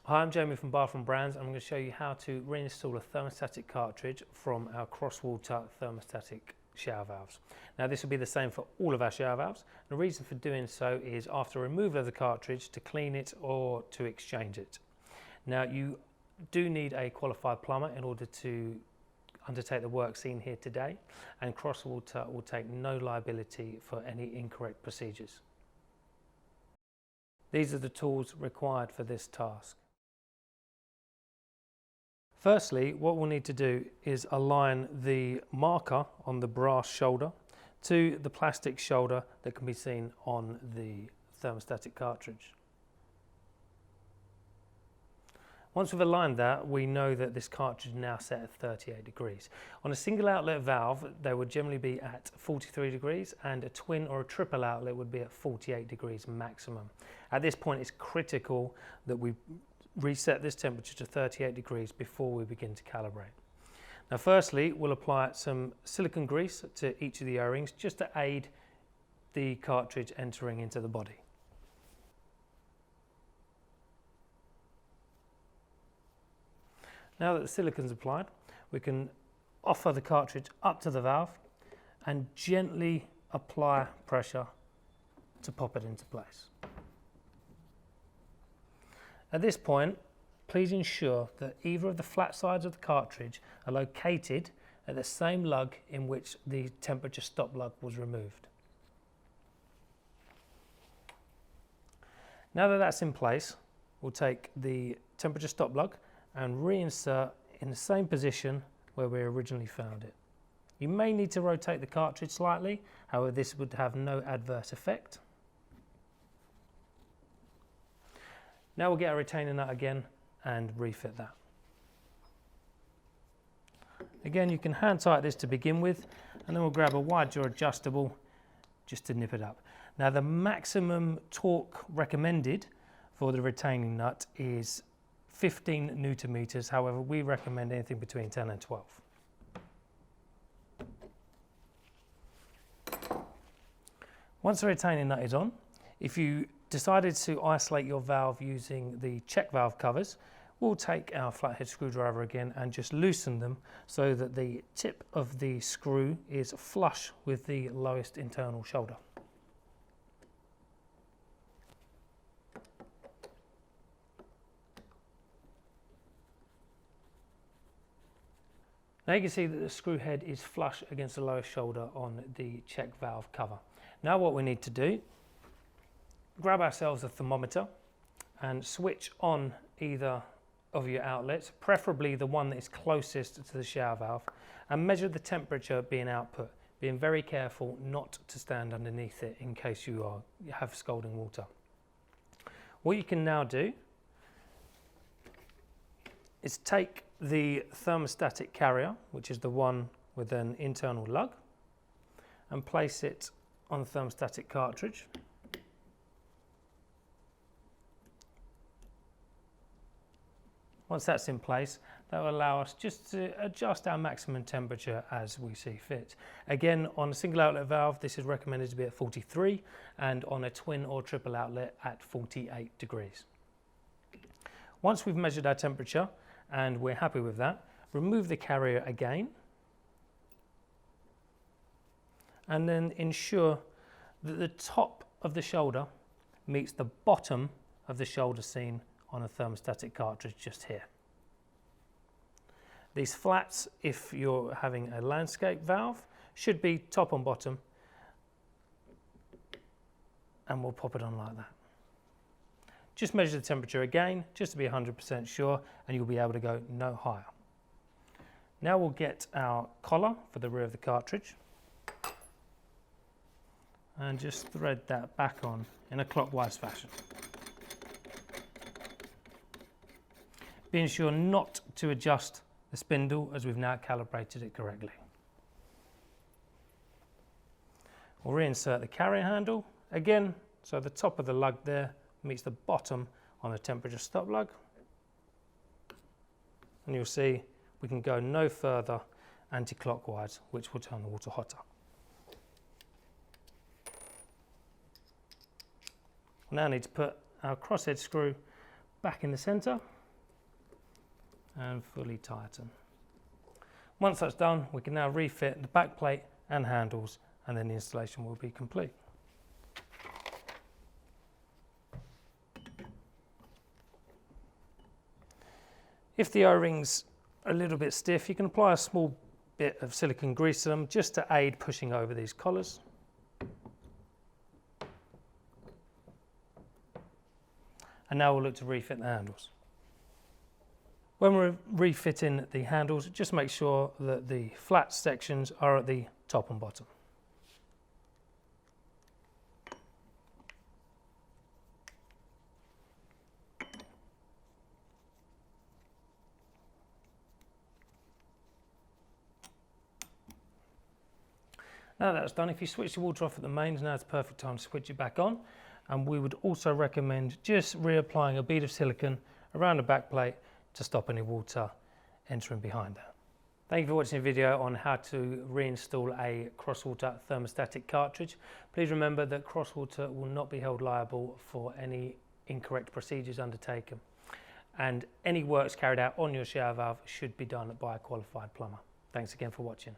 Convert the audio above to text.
Hi, I'm Jamie from Bathroom Brands. I'm going to show you how to reinstall a thermostatic cartridge from our cross-water thermostatic shower valves. Now this will be the same for all of our shower valves. The reason for doing so is after removal of the cartridge to clean it or to exchange it. Now you do need a qualified plumber in order to undertake the work seen here today, and cross-water will take no liability for any incorrect procedures. These are the tools required for this task. Firstly, what we'll need to do is align the marker on the brass shoulder to the plastic shoulder that can be seen on the thermostatic cartridge. Once we've aligned that, we know that this cartridge is now set at 38 degrees. On a single outlet valve, they would generally be at 43 degrees, and a twin or a triple outlet would be at 48 degrees maximum. At this point, it's critical that we reset this temperature to 38 degrees before we begin to calibrate. Now firstly, we'll apply some silicone grease to each of the O-rings just to aid the cartridge entering into the body. Now that the silicone's applied, we can offer the cartridge up to the valve and gently apply pressure to pop it into place. At this point, please ensure that either of the flat sides of the cartridge are located at the same lug in which the temperature stop lug was removed. Now that that's in place, we'll take the temperature stop lug and reinsert in the same position where we originally found it. You may need to rotate the cartridge slightly, however this would have no adverse effect. Now we'll get our retaining nut again and refit that. Again, you can hand tighten this to begin with, and then we'll grab a wide jaw adjustable just to nip it up. Now the maximum torque recommended for the retaining nut is 15 Newton meters. However, we recommend anything between 10 and 12. Once the retaining nut is on, if you decided to isolate your valve using the check valve covers, we'll take our flathead screwdriver again and just loosen them so that the tip of the screw is flush with the lowest internal shoulder. Now you can see that the screw head is flush against the lowest shoulder on the check valve cover. Now what we need to do, grab ourselves a thermometer and switch on either of your outlets, preferably the one that is closest to the shower valve, and measure the temperature being output, being very careful not to stand underneath it in case you have scalding water. What you can now do is take the thermostatic carrier, which is the one with an internal lug, and place it on the thermostatic cartridge. Once that's in place, that will allow us just to adjust our maximum temperature as we see fit. Again, on a single outlet valve, this is recommended to be at 43, and on a twin or triple outlet at 48 degrees. Once we've measured our temperature and we're happy with that, remove the carrier again, and then ensure that the top of the shoulder meets the bottom of the shoulder seen on a thermostatic cartridge just here. These flats, if you're having a landscape valve, should be top and bottom, and we'll pop it on like that. Just measure the temperature again, just to be 100% sure, and you'll be able to go no higher. Now we'll get our collar for the rear of the cartridge and just thread that back on in a clockwise fashion. Being sure not to adjust the spindle as we've now calibrated it correctly. We'll reinsert the carrier handle again, so the top of the lug there meets the bottom on the temperature stop lug, and you'll see we can go no further anti-clockwise, which will turn the water hotter. We now need to put our crosshead screw back in the centre and fully tighten. Once that's done, we can now refit the back plate and handles, and then the installation will be complete. If the O-rings are a little bit stiff, you can apply a small bit of silicone grease to them just to aid pushing over these collars. And now we'll look to refit the handles. When we're refitting the handles, just make sure that the flat sections are at the top and bottom. Now that's done, if you switch the water off at the mains, now it's the perfect time to switch it back on. And we would also recommend just reapplying a bead of silicone around the back plate to stop any water entering behind that. Thank you for watching the video on how to reinstall a Crosswater thermostatic cartridge. Please remember that Crosswater will not be held liable for any incorrect procedures undertaken, and any works carried out on your shower valve should be done by a qualified plumber. Thanks again for watching.